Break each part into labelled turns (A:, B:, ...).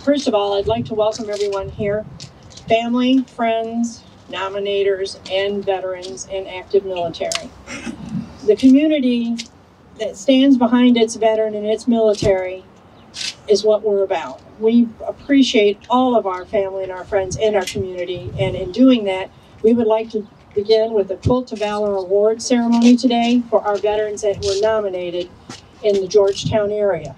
A: First of all, I'd like to welcome everyone here, family, friends, nominators, and veterans and active military. The community that stands behind its veteran and its military is what we're about. We appreciate all of our family and our friends in our community, and in doing that, we would like to begin with the Quilt to Valor Award ceremony today for our veterans that were nominated in the Georgetown area.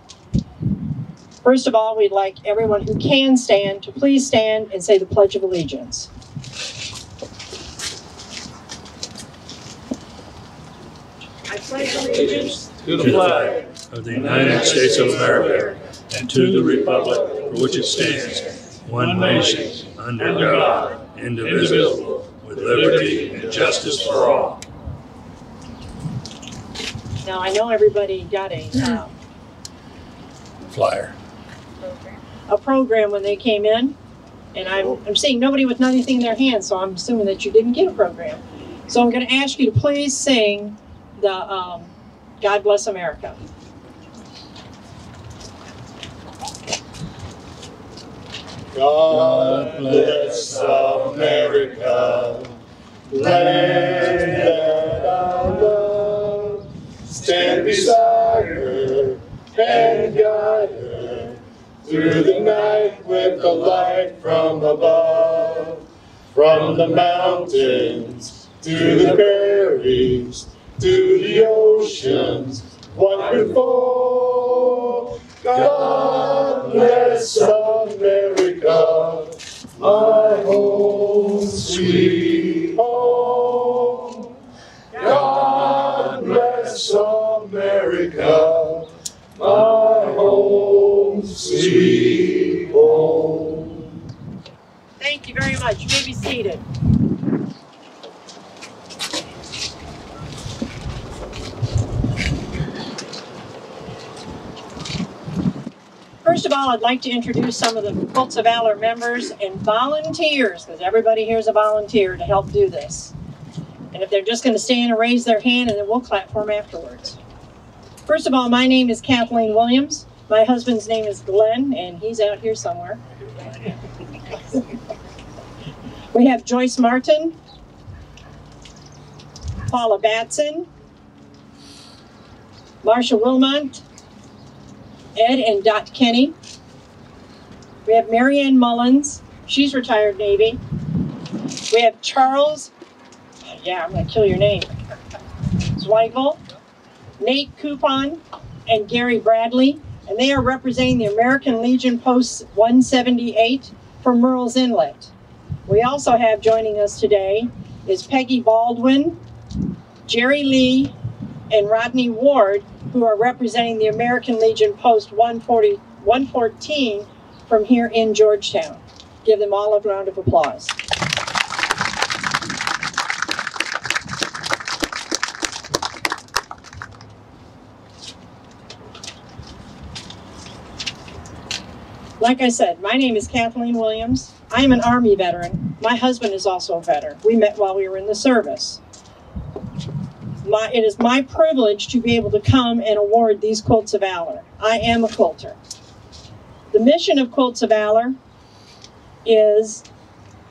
A: First of all, we'd like everyone who can stand to please stand and say the Pledge of Allegiance. I pledge allegiance
B: to the flag of the United States of America and to the republic for which it stands, one nation, under God, indivisible, with liberty and justice for all.
A: Now, I know everybody got a
B: Flyer.
A: a program when they came in, and I'm seeing nobody with anything in their hands, so I'm assuming that you didn't get a program. So I'm going to ask you to please sing the God Bless America.
C: God bless America, land that I love. Stand beside her and guide her through the night with the light from above. From the mountains to the prairies to the oceans wonderful. God bless America, my home sweet home. God bless America, my home sweet home.
A: Thank you very much. You may be seated. First of all, I'd like to introduce some of the Quilts of Valor members and volunteers, because everybody here is a volunteer to help do this. And if they're just going to stand and raise their hand, and then we'll clap for them afterwards. First of all, my name is Kathleen Williams. My husband's name is Glenn, and he's out here somewhere. We have Joyce Martin, Paula Batson, Marsha Wilmont, Ed and Dot Kenny. We have Marianne Mullins. She's retired Navy. We have Charles, I'm going to kill your name, Zweigel, Nate Coupon, and Gary Bradley. And they are representing the American Legion Post 178 from Murrells Inlet. We also have joining us today is Peggy Baldwin, Jerry Lee, and Rodney Ward, who are representing the American Legion Post 114 from here in Georgetown. Give them all a round of applause. Like I said, my name is Kathleen Williams. I am an Army veteran. My husband is also a veteran. We met while we were in the service. It is my privilege to be able to come and award these Quilts of Valor. I am a quilter. The mission of Quilts of Valor is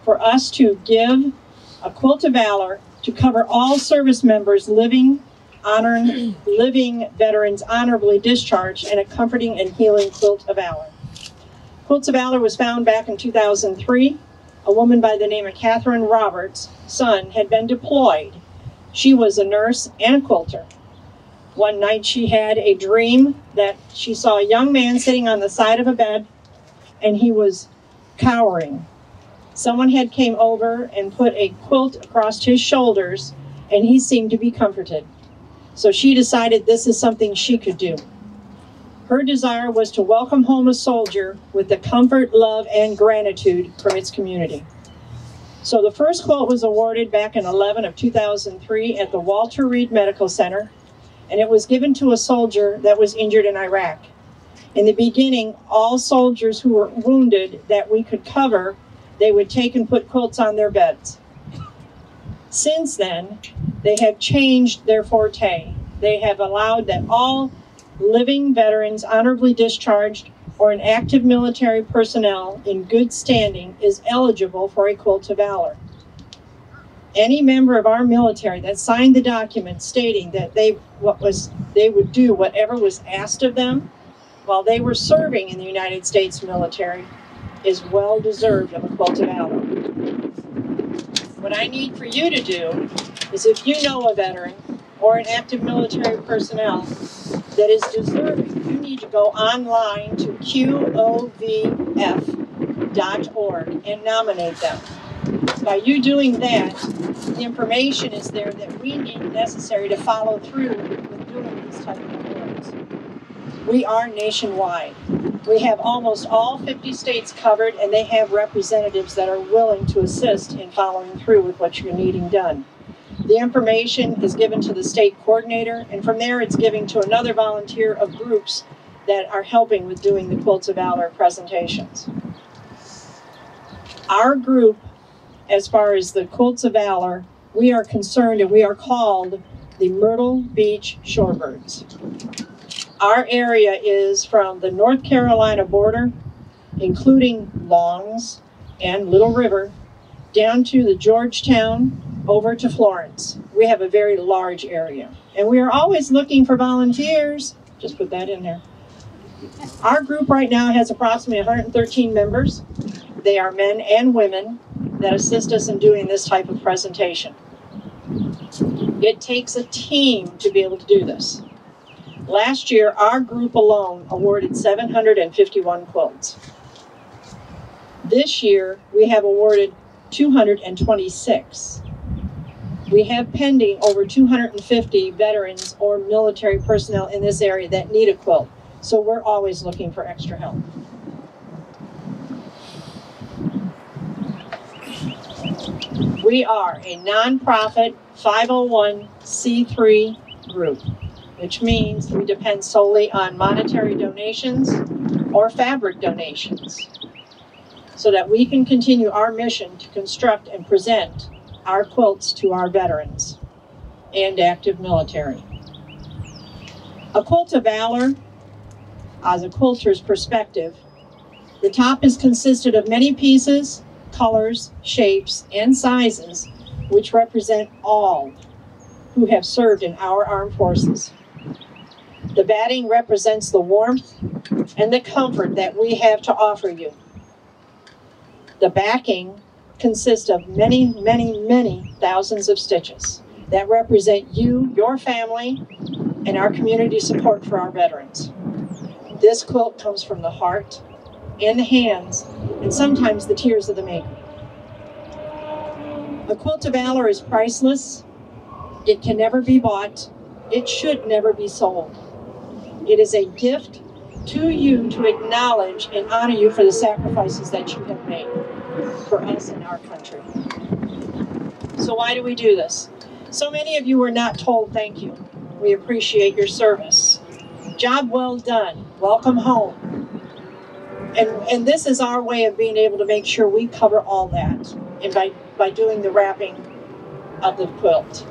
A: for us to give a Quilt of Valor to cover all service members living veterans honorably discharged, and a comforting and healing Quilt of Valor. Quilts of Valor was found back in 2003. A woman by the name of Catherine Roberts' son had been deployed. She was a nurse and a quilter. One night she had a dream that she saw a young man sitting on the side of a bed, and he was cowering. Someone had came over and put a quilt across his shoulders, and he seemed to be comforted. So she decided this is something she could do. Her desire was to welcome home a soldier with the comfort, love, and gratitude from its community. So the first quilt was awarded back in 2003 at the Walter Reed Medical Center, and it was given to a soldier that was injured in Iraq. In the beginning, all soldiers who were wounded that we could cover, they would take and put quilts on their beds. Since then, they have changed their forte. They have allowed that all living veterans honorably discharged or an active military personnel in good standing is eligible for a Quilt of Valor. Any member of our military that signed the document stating that they would do whatever was asked of them while they were serving in the United States military is well deserved of a Quilt of Valor. What I need for you to do is, if you know a veteran or an active military personnel that is deserving, you need to go online to QOVF.org and nominate them. By you doing that, the information is there that we need necessary to follow through with doing these type of awards. We are nationwide. We have almost all 50 states covered, and they have representatives that are willing to assist in following through with what you're needing done. The information is given to the state coordinator, and from there it's given to another volunteer of groups that are helping with doing the Quilts of Valor presentations. Our group, as far as the Quilts of Valor, we are concerned, and we are called the Myrtle Beach Shorebirds. Our area is from the North Carolina border, including Longs and Little River, down to the Georgetown, over to Florence. We have a very large area, and we are always looking for volunteers. Just put that in there. Our group right now has approximately 113 members. They are men and women that assist us in doing this type of presentation. It takes a team to be able to do this. Last year, our group alone awarded 751 quilts. This year, we have awarded 226. We have pending over 250 veterans or military personnel in this area that need a quilt. So we're always looking for extra help. We are a nonprofit 501c3 group, which means we depend solely on monetary donations or fabric donations so that we can continue our mission to construct and present our quilts to our veterans and active military. A Quilt of Valor, as a quilter's perspective, the top is consisted of many pieces, colors, shapes, and sizes, which represent all who have served in our armed forces. The batting represents the warmth and the comfort that we have to offer you. The backing consists of many, many, many thousands of stitches that represent you, your family, and our community support for our veterans. This quilt comes from the heart and the hands, and sometimes the tears of the maker. A Quilt of Valor is priceless. It can never be bought. It should never be sold. It is a gift to you to acknowledge and honor you for the sacrifices that you have made for us and our country. So why do we do this? So many of you were not told thank you. We appreciate your service. Job well done. Welcome home. And this is our way of being able to make sure we cover all that, and by doing the wrapping of the quilt.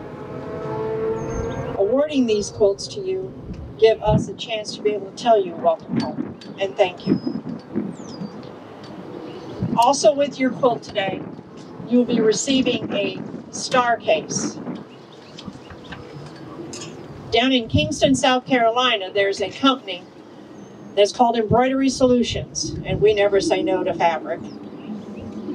A: Awarding these quilts to you give us a chance to be able to tell you welcome home and thank you. Also with your quilt today, you will be receiving a star case. Down in Kingston, South Carolina, there's a company that's called Embroidery Solutions, and we never say no to fabric.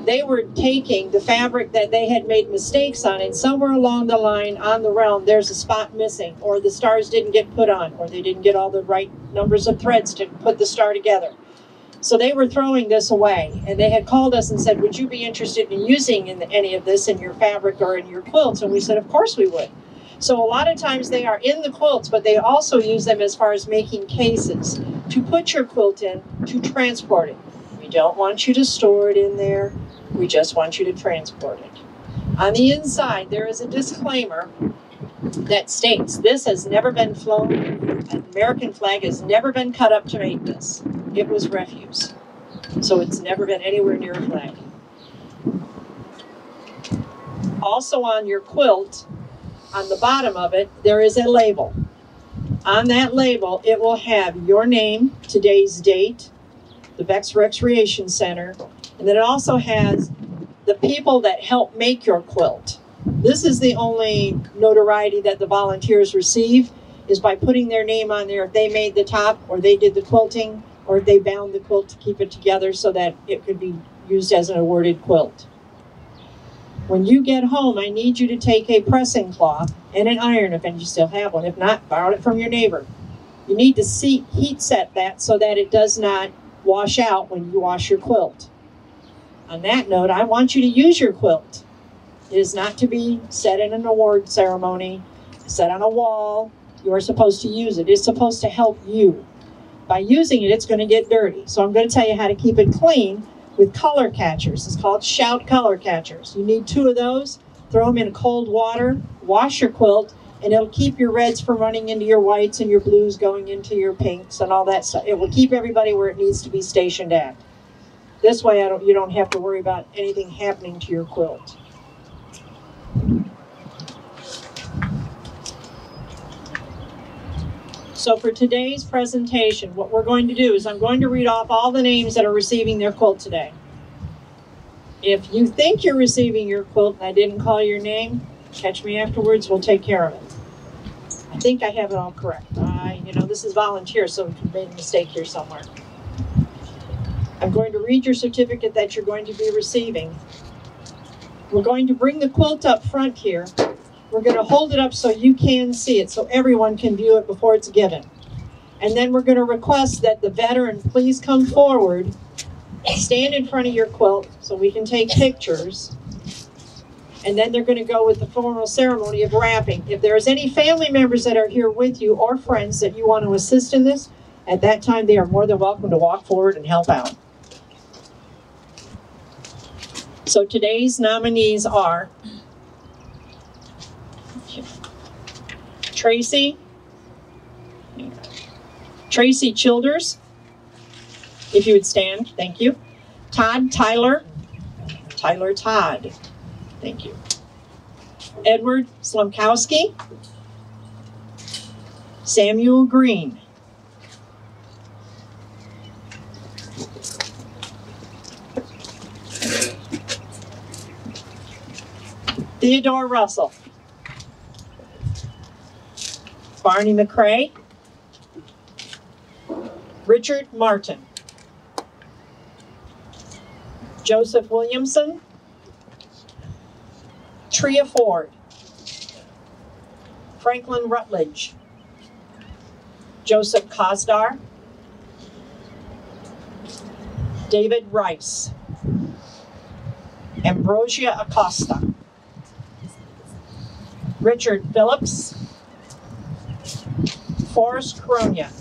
A: They were taking the fabric that they had made mistakes on, and somewhere along the line on the realm, there's a spot missing, or the stars didn't get put on, or they didn't get all the right numbers of threads to put the star together. So they were throwing this away, and they had called us and said, would you be interested in using any of this in your fabric or in your quilts? And we said, of course we would. So a lot of times they are in the quilts, but they also use them as far as making cases to put your quilt in, to transport it. We don't want you to store it in there. We just want you to transport it. On the inside, there is a disclaimer that states this has never been flown. An American flag has never been cut up to make this. It was refuse. So it's never been anywhere near a flag. Also on your quilt, on the bottom of it, there is a label. On that label, it will have your name, today's date, the Beck Recreation Center, and then it also has the people that help make your quilt. This is the only notoriety that the volunteers receive, is by putting their name on there if they made the top, or they did the quilting, or if they bound the quilt to keep it together so that it could be used as an awarded quilt. When you get home, I need you to take a pressing cloth and an iron, if you still have one. If not, borrow it from your neighbor. You need to heat set that so that it does not wash out when you wash your quilt. On that note, I want you to use your quilt. It is not to be set in an award ceremony, set on a wall. You are supposed to use it. It's supposed to help you. By using it, it's going to get dirty. So I'm going to tell you how to keep it clean with color catchers. It's called Shout color catchers. You need 2 of those. Throw them in cold water, wash your quilt, and it'll keep your reds from running into your whites and your blues going into your pinks and all that stuff. It will keep everybody where it needs to be stationed at. This way you don't have to worry about anything happening to your quilt. So for today's presentation, what we're going to do is I'm going to read off all the names that are receiving their quilt today. If you think you're receiving your quilt and I didn't call your name, catch me afterwards, we'll take care of it. I think I have it all correct. This is volunteer, so we made a mistake here somewhere. I'm going to read your certificate that you're going to be receiving. We're going to bring the quilt up front here. We're going to hold it up so you can see it, so everyone can view it before it's given. And then we're going to request that the veteran please come forward, stand in front of your quilt so we can take pictures. And then they're going to go with the formal ceremony of wrapping. If there's any family members that are here with you or friends that you want to assist in this, at that time they are more than welcome to walk forward and help out. So today's nominees are Tracy Childers, if you would stand, thank you. Tyler Todd, thank you. Edward Slumkowski, Samuel Green, Theodore Russell, Barney McCrae, Richard Martin, Joseph Williamson, Tria Ford, Franklin Rutledge, Joseph Kosdar, David Rice, Ambrosia Acosta, Richard Phillips, Forrest Coronia,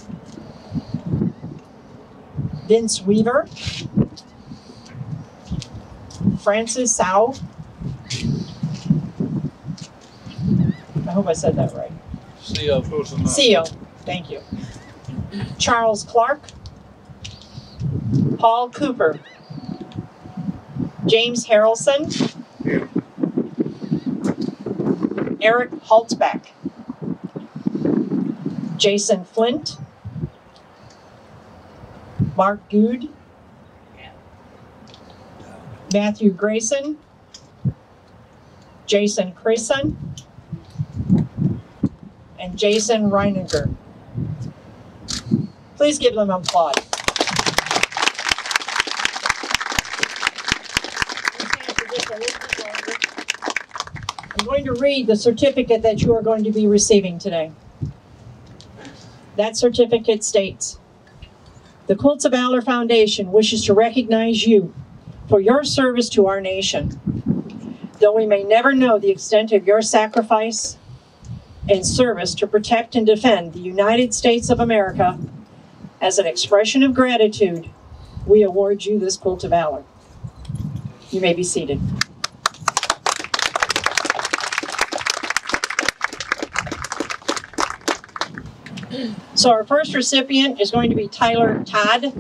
A: Vince Weaver, Francis Sau, I hope I said that right. Seal, thank you. Charles Clark, Paul Cooper, James Harrelson, Eric Holtzbeck, Jason Flint, Mark Good, Matthew Grayson, Jason Creason, and Jason Reininger. Please give them an applause. I'm going to read the certificate that you are going to be receiving today. That certificate states, the Quilts of Valor Foundation wishes to recognize you for your service to our nation. Though we may never know the extent of your sacrifice and service to protect and defend the United States of America, as an expression of gratitude, we award you this Quilt of Valor. You may be seated. So our first recipient is going to be Tyler Todd.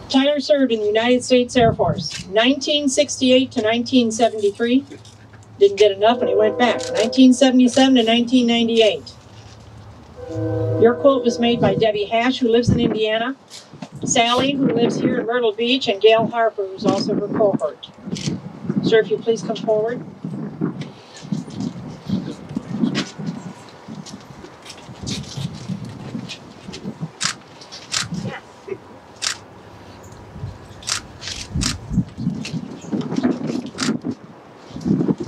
A: Tyler Valor served in the United States Air Force, 1968 to 1973. Didn't get enough and he went back, 1977 to 1998. Your quilt was made by Debbie Hash, who lives in Indiana, Sally, who lives here in Myrtle Beach, and Gail Harper, who's also her cohort. Sir, if you please come forward.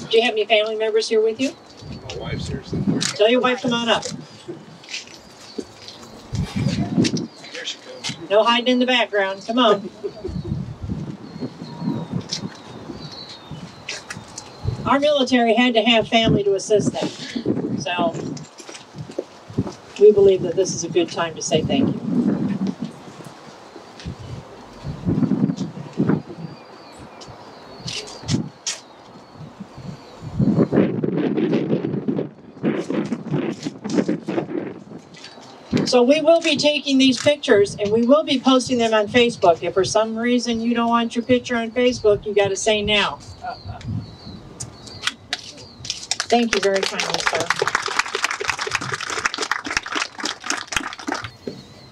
A: Do you have any family members here with you?
D: My wife's here somewhere.
A: Tell your wife, come on up.
D: There she comes.
A: No hiding in the background. Come on. Our military had to have family to assist them. So we believe that this is a good time to say thank you. So we will be taking these pictures and we will be posting them on Facebook. If for some reason you don't want your picture on Facebook, you got to say now. Thank you very kindly, sir.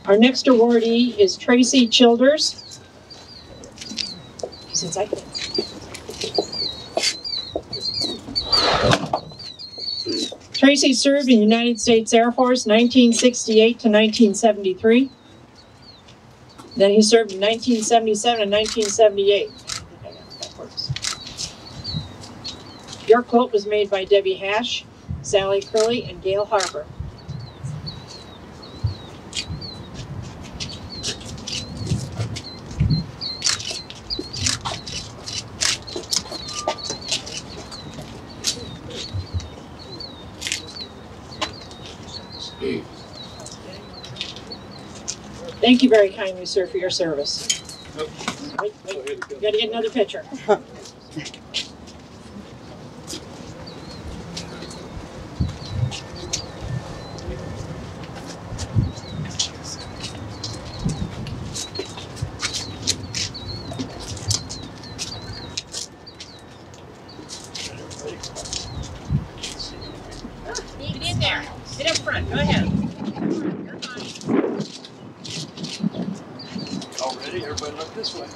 A: Our next awardee is Tracy Childers. Since I Tracy served in the United States Air Force 1968 to 1973. Then he served in 1977 and 1978. Your quilt was made by Debbie Hash, Sally Curley, and Gail Harper. Thank you very kindly, sir, for your service. Wait, you got to get another picture. Get in there. Get up front. Go ahead.
D: Already? Everybody look this way.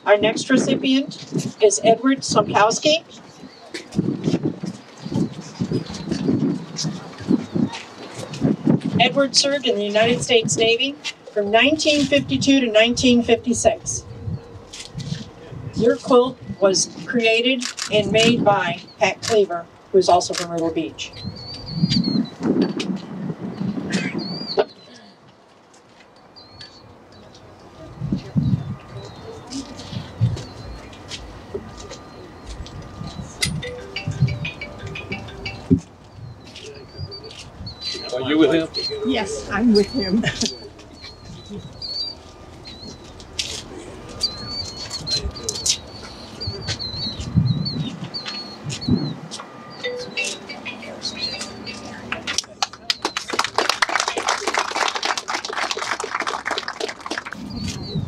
A: Our next recipient is Edward Somkowski. Edward served in the United States Navy from 1952 to 1956. Your quilt was created and made by Pat Cleaver, who is also from Myrtle Beach.
D: Are you with him?
E: Yes, I'm with him.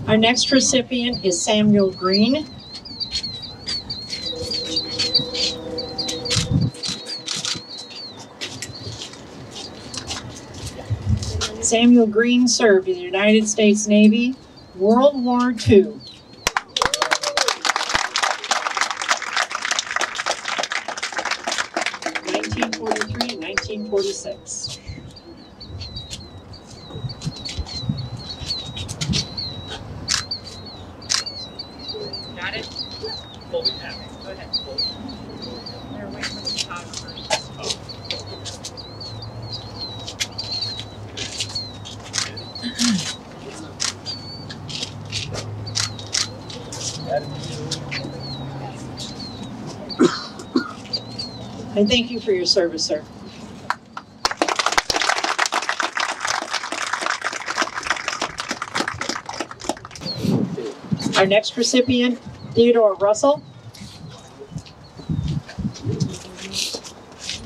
A: Our next recipient is Samuel Green. Samuel Green served in the United States Navy, World War II. (1943 and 1946). Got it? Fold it down. Go ahead. Fold it. They're waiting for the photographers. I thank you for your service, sir. Our next recipient, Theodore Russell.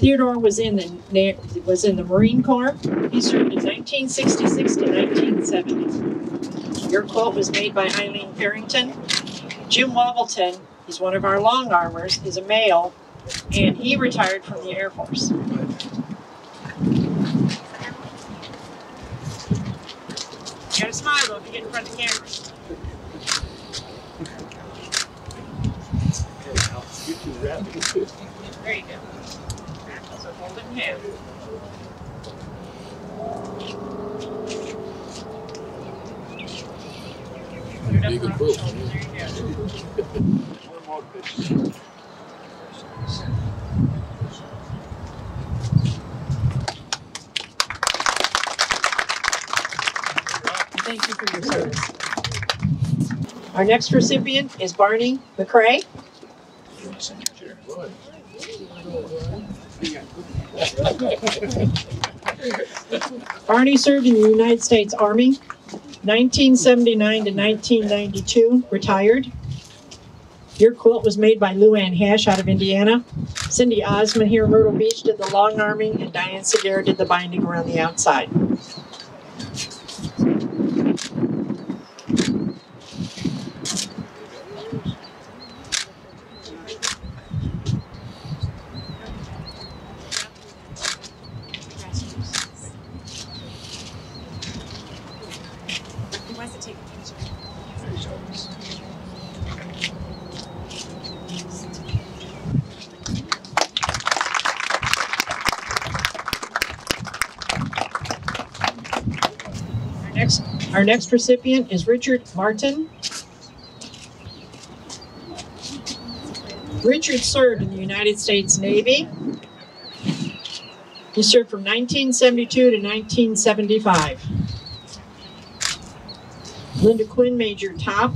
A: Theodore was in the Marine Corps. He served in 1966 to 1970. Your quilt was made by Eileen Farrington. Jim Wobbleton, he's one of our long armors, is a male, and he retired from the Air Force. You gotta smile though if you get in front of the camera. There you go. So hold it in half. Put it up around the shoulder. There you go.
D: One more picture.
A: Thank you for your service. Our next recipient is Barney McCrae. Barney served in the United States Army, 1979 to 1992, retired. Your quilt was made by Lou Ann Hash out of Indiana. Cindy Osmond here in Myrtle Beach did the long arming, and Diane Segura did the binding around the outside. Our next recipient is Richard Martin. Richard served in the United States Navy. He served from 1972 to 1975. Linda Quinn made your top.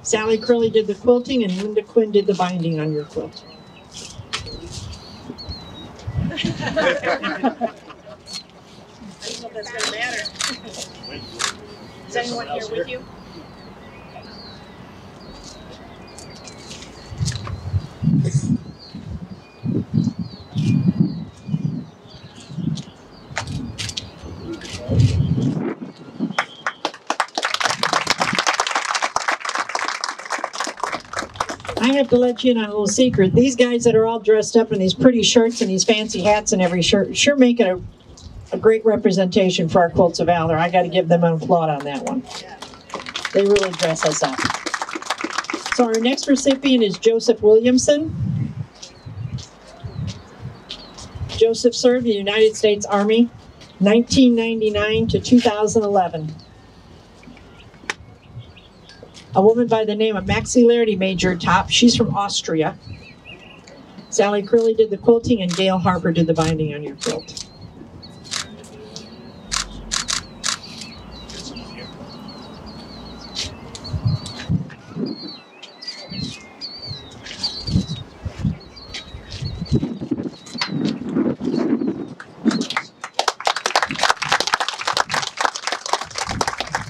A: Sally Curley did the quilting, and Linda Quinn did the binding on your quilt. I don't know if that's going to matter. Is anyone here with you? I have to let you in on a little secret. These guys that are all dressed up in these pretty shirts and these fancy hats and every shirt sure make it a great representation for our Quilts of Valor. I got to give them an applaud on that one. They really dress us up. So our next recipient is Joseph Williamson. Joseph served in the United States Army, 1999 to 2011. A woman by the name of Maxie Lairdy made your top. She's from Austria. Sally Curley did the quilting, and Gail Harper did the binding on your quilt.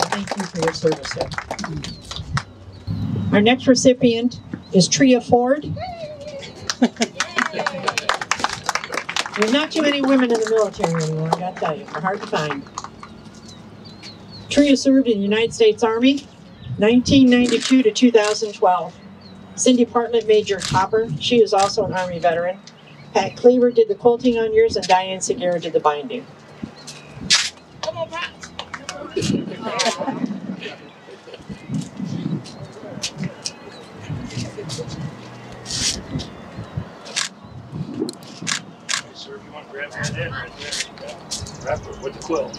A: Thank you for your service, sir. Our next recipient is Tria Ford. There's not too many women in the military anymore, I gotta tell you. They're hard to find. Tria served in the United States Army, 1992 to 2012. Cindy Partlet made your topper. She is also an Army veteran. Pat Cleaver did the quilting on yours, and Diane Segura did the binding. Come on, Pat.
B: Sir, if you want to grab that in right there, wrap it with the quilt.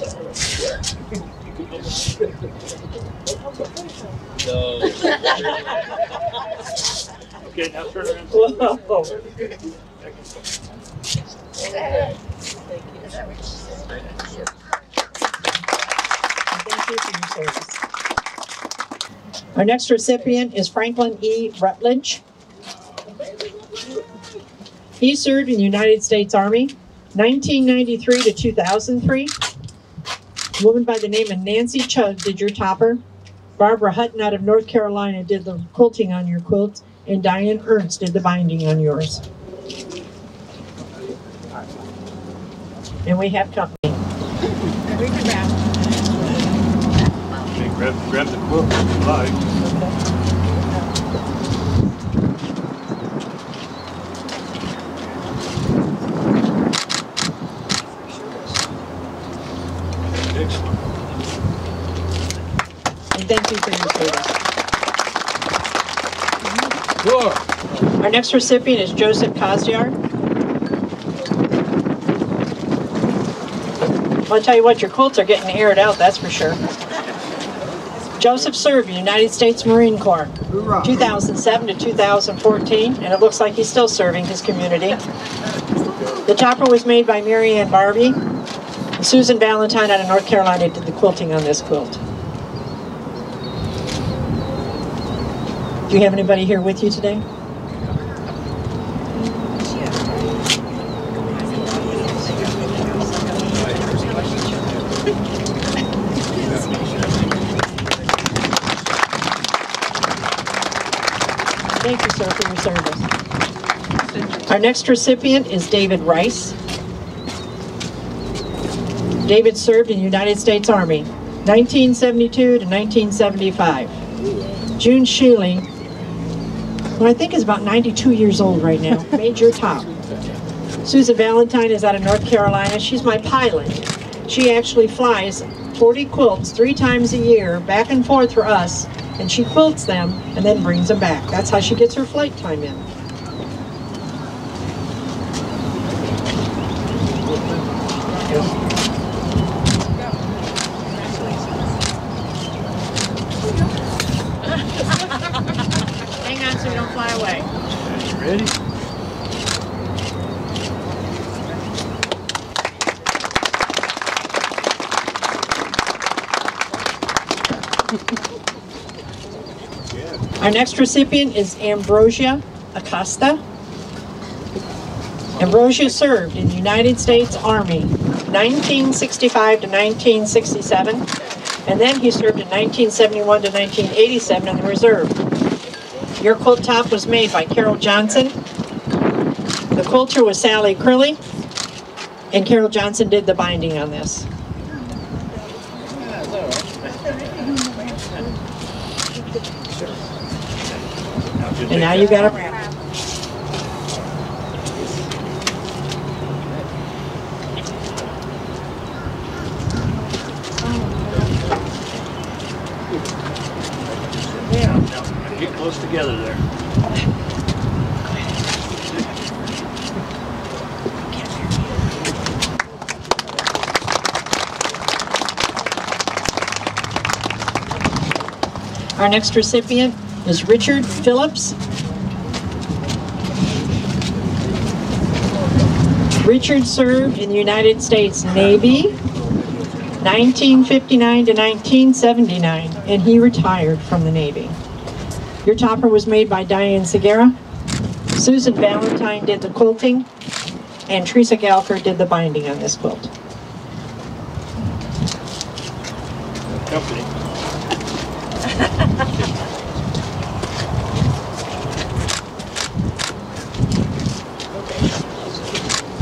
D: No.
B: Okay, now turn around.
A: Whoa. Thank you for your service. Our next recipient is Franklin E. Rutledge. He served in the United States Army, 1993 to 2003. A woman by the name of Nancy Chug did your topper. Barbara Hutton out of North Carolina did the quilting on your quilt, and Diane Ernst did the binding on yours. And we have company.
B: Okay, grab the quilt if you like. Excellent.
A: And thank you for your service.
B: Sure.
A: Our next recipient is Joseph Kozyar. I'll tell you what, your quilts are getting aired out, that's for sure. Joseph served in the United States Marine Corps, 2007 to 2014, and it looks like he's still serving his community. The topper was made by Mary Ann Barbie. Susan Valentine out of North Carolina did the quilting on this quilt. Do you have anybody here with you today? Thank you, sir, for your service. Our next recipient is David Rice. David served in the United States Army, 1972 to 1975. June Shealy, who I think is about 92 years old right now, made your top. Susan Valentine is out of North Carolina. She's my pilot. She actually flies 40 quilts 3 times a year back and forth for us, and she quilts them and then brings them back. That's how she gets her flight time in. Hang on so we don't fly away.
B: Ready?
A: Our next recipient is Ambrosia Acosta. Ambrosia served in the United States Army 1965 to 1967, and then he served in 1971 to 1987 in the reserve. Your quilt top was made by Carol Johnson. The quilter was Sally Crilly, and Carol Johnson did the binding on this. And now you got a wrap.
B: Now, get close together there.
A: Our next recipient is Richard Phillips. Richard served in the United States Navy 1959 to 1979, and he retired from the Navy. Your topper was made by Diane Segura. Susan Valentine did the quilting, and Teresa Galker did the binding on this quilt.
B: Company.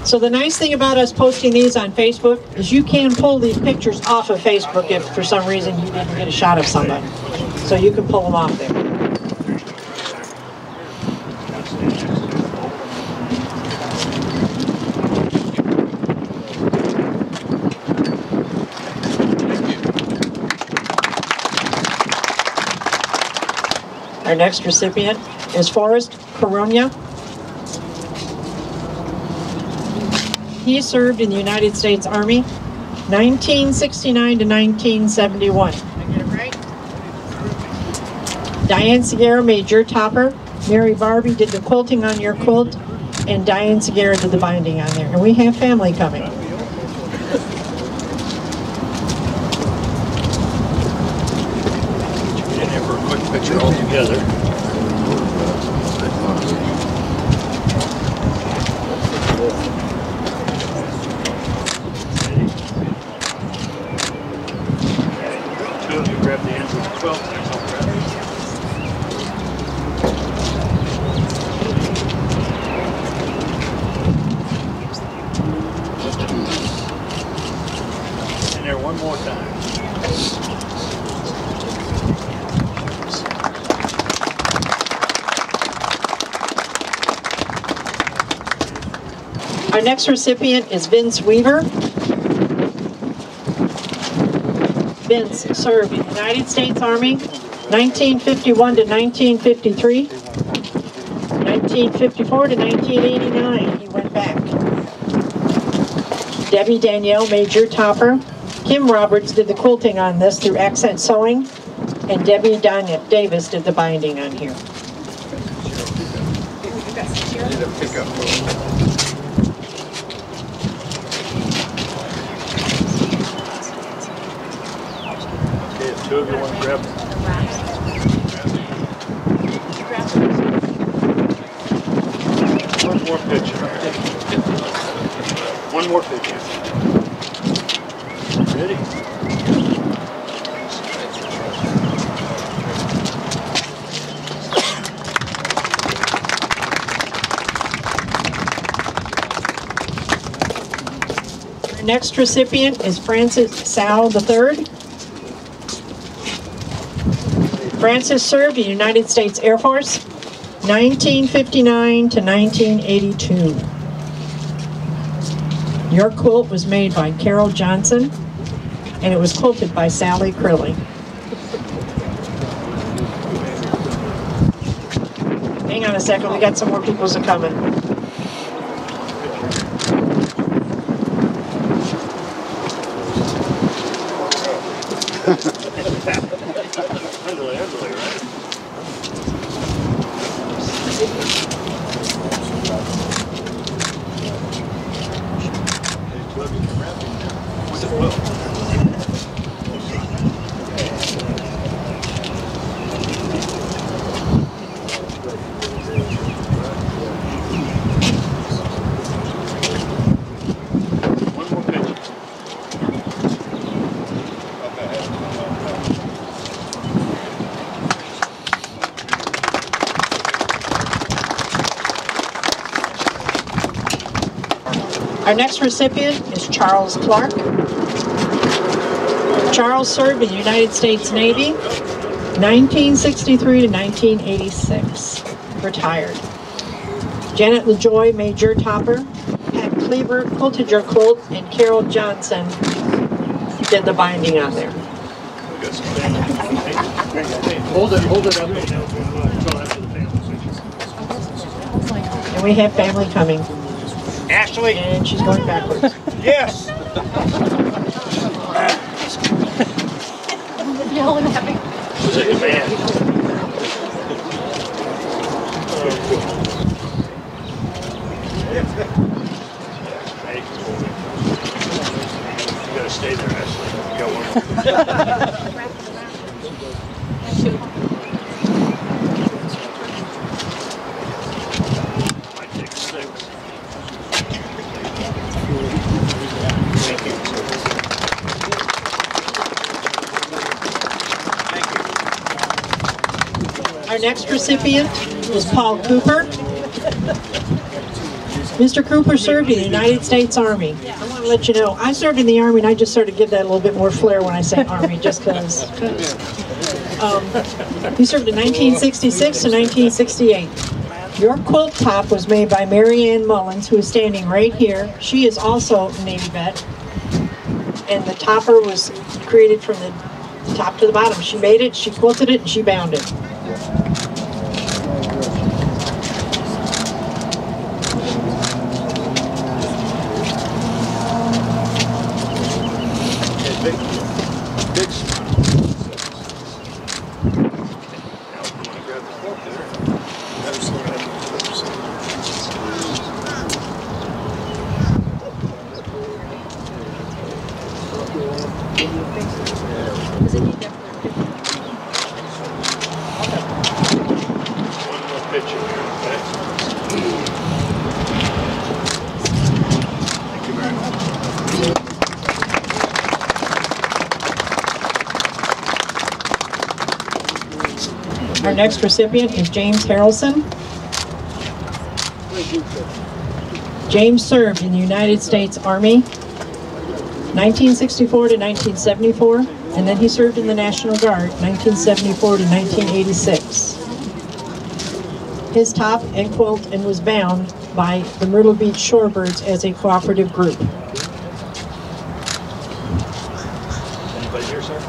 A: So the nice thing about us posting these on Facebook is you can pull these pictures off of Facebook if for some reason you didn't get a shot of somebody. So you can pull them off there. Our next recipient is Forrest Coronia. He served in the United States Army 1969 to 1971. Did I get it right? Diane Segura made your topper. Mary Barbie did the quilting on your quilt, and Diane Segura did the binding on there. And we have family coming.
B: Get in here for a quick picture all together. Two of you grab the ends of the quilt.
D: more time.
A: Our next recipient is Vince Weaver. Vince served in the United States Army 1951 to 1953. 1954 to 1989, he went back. Debbie Danielle made your topper. Kim Roberts did the quilting on this through Accent Sewing, and Debbie Davis did the binding on here.
D: Okay, if two of you want to grab one more picture. One more picture. Ready?
A: Our next recipient is Francis Sal III. Francis served in the United States Air Force 1959 to 1982. Your quilt was made by Carol Johnson, and it was quilted by Sally Crilly. Hang on a second, we got some more people coming. Our next recipient is Charles Clark. Charles served in the United States Navy 1963 to 1986. Retired. Janet LaJoy made your topper. Pat Cleaver quilted your quilt, and Carol Johnson did the binding on there.
D: Hold it up.
A: And we have family coming.
D: Ashley.
A: And she's going backwards.
D: Yes. Was it command? You gotta stay there, Ashley. You got one. Might take 6.
A: Our next recipient is Paul Cooper. Mr. Cooper served in the United States Army. I want to let you know, I served in the Army, and I just sort of give that a little bit more flair when I say Army, just because. He served in 1966 to 1968. Your quilt top was made by Mary Ann Mullins, who is standing right here. She is also a Navy vet. And the topper was created from the top to the bottom. She made it, she quilted it, and she bound it.
D: Big smile. Now, you want to grab the fork there? One more picture here, okay? Thank you very much.
A: Our next recipient is James Harrelson. James served in the United States Army 1964 to 1974, and then he served in the National Guard, 1974 to 1986. His top and quilt and was bound by the Myrtle Beach Shorebirds as a cooperative group.
D: Anybody here, sir?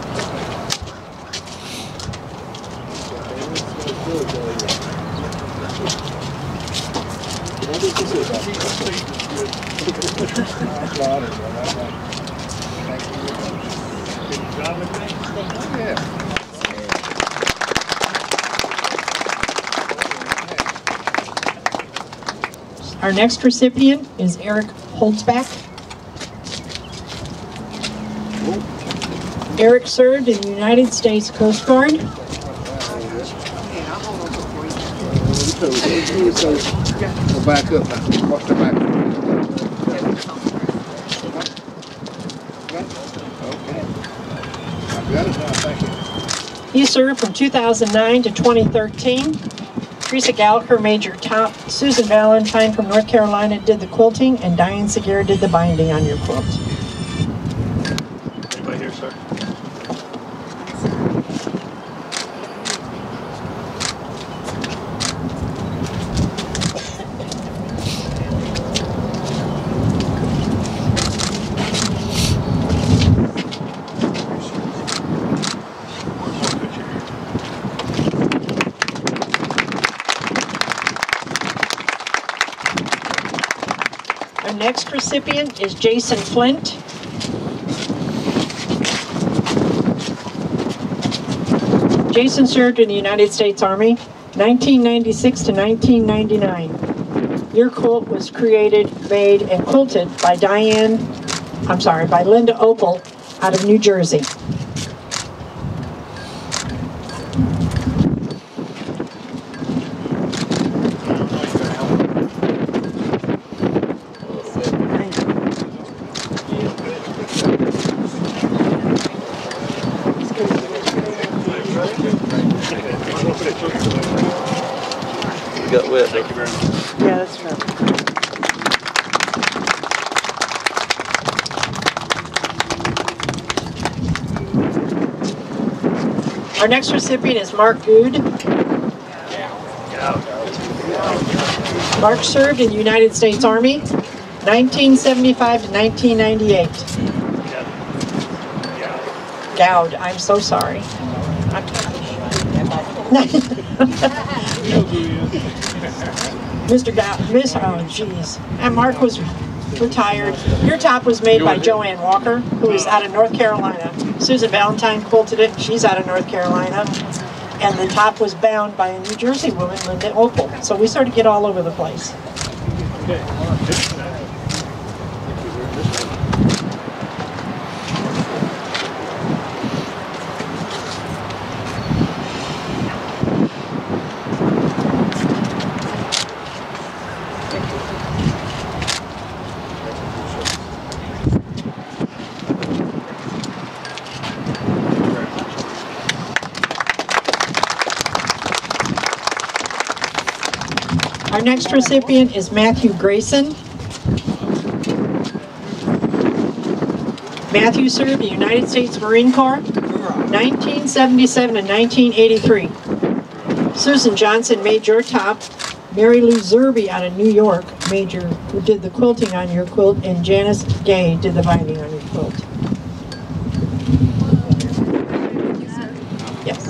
A: Our next recipient is Eric Holtzbach. Eric served in the United States Coast Guard.
C: Go back up now. Watch the back. Okay. I've got it now, thank you.
A: He served from 2009 to 2013. Teresa Gallagher made your top. Susan Valentine from North Carolina did the quilting, and Diane Segura did the binding on your quilt.
D: Anybody here, sir?
A: Our next recipient is Jason Flint. Jason served in the United States Army, 1996 to 1999. Your quilt was created, made, and quilted by by Linda Opal out of New Jersey.
E: You got wet.
D: Thank you very much.
A: Yeah, that's right. Our next recipient is Mark Good. Mark served in the United States Army, 1975 to 1998. Gowd, I'm so sorry. Mr. Gowd, oh geez. And Mark was retired. Your top was made by Joanne Walker, who is out of North Carolina. Susan Valentine quilted it. She's out of North Carolina. And the top was bound by a New Jersey woman, Linda Opal. So we sort of get all over the place. Our next recipient is Matthew Grayson. Matthew served in the United States Marine Corps, 1977 to 1983. Susan Johnson made your top. Mary Lou Zerby out of New York who did the quilting on your quilt, and Janice Gay did the binding on your quilt. Yes.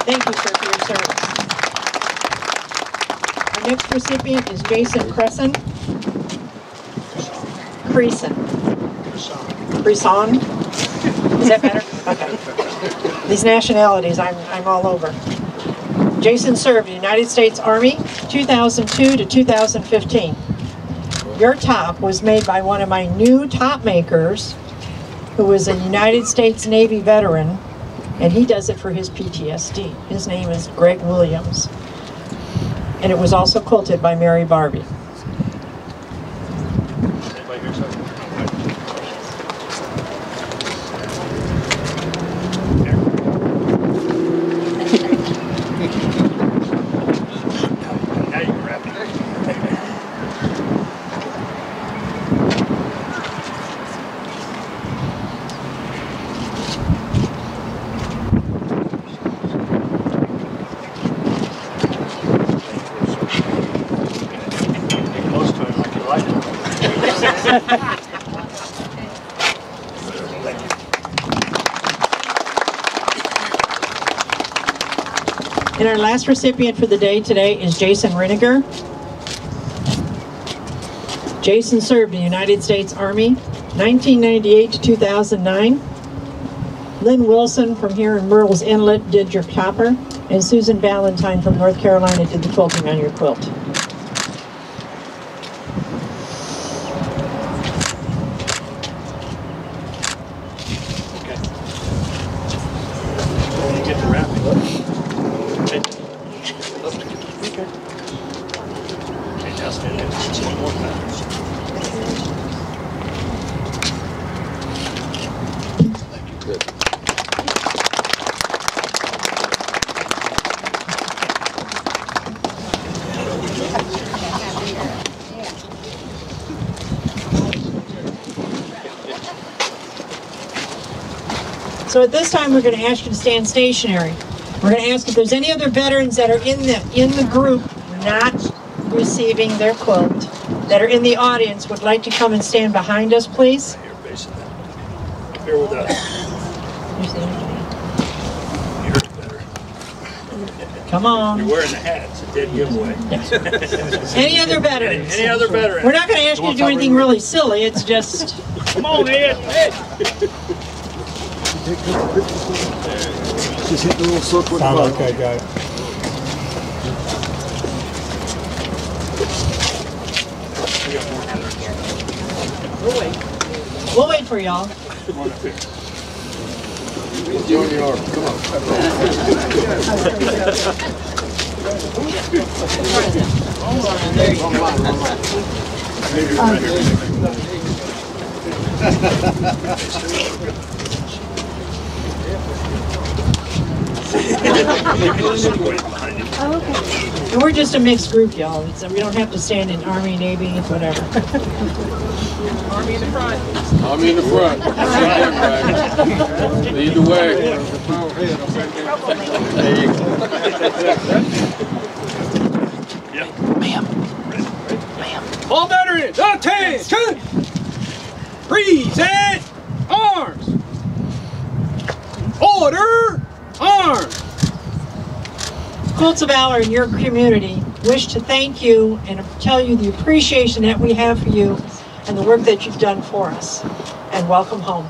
A: Thank you, sir, for your service. Our next recipient is Jason Cresson. Cresson. Is that better? Okay. These nationalities, I'm all over. Jason served in the United States Army, 2002 to 2015. Your top was made by one of my new top makers, who was a United States Navy veteran, and he does it for his PTSD. His name is Greg Williams. And it was also quilted by Mary Barbie.
D: Anybody here, sir?
A: And our last recipient for the day today is Jason Riniger. Jason served in the United States Army, 1998 to 2009. Lynn Wilson from here in Myrtle's Inlet did your topper, and Susan Valentine from North Carolina did the quilting on your quilt.
D: Okay. When you get to wrapping. Okay. Okay, now stand there. Just one more time.
E: Good.
A: So at this time, we're going to ask you to stand stationary. We're going to ask if there's any other veterans that are in the group not receiving their quilt, that are in the audience, would like to come and stand behind us, please.
D: Here, facing that. Up here with us. Yours better.
A: Come on.
D: You're wearing the hat. It's a dead giveaway.
A: Any other veterans?
D: Any other veterans?
A: We're not going to ask you to do anything really silly. It's just...
D: Come on, Ed.
C: Just hit the little circle with the button.
F: Okay, got it.
A: We'll wait for y'all.
D: Come on up here.
C: Join the arm. Come on.
A: And we're just a mixed group, y'all. So we don't have to stand in Army, Navy, whatever.
C: I'm in the front. Lead the way. There you go.
F: All veterans, attention! Present arms! Order arms!
A: Quilts of Valor in your community wish to thank you and tell you the appreciation that we have for you and the work that you've done for us. And welcome home.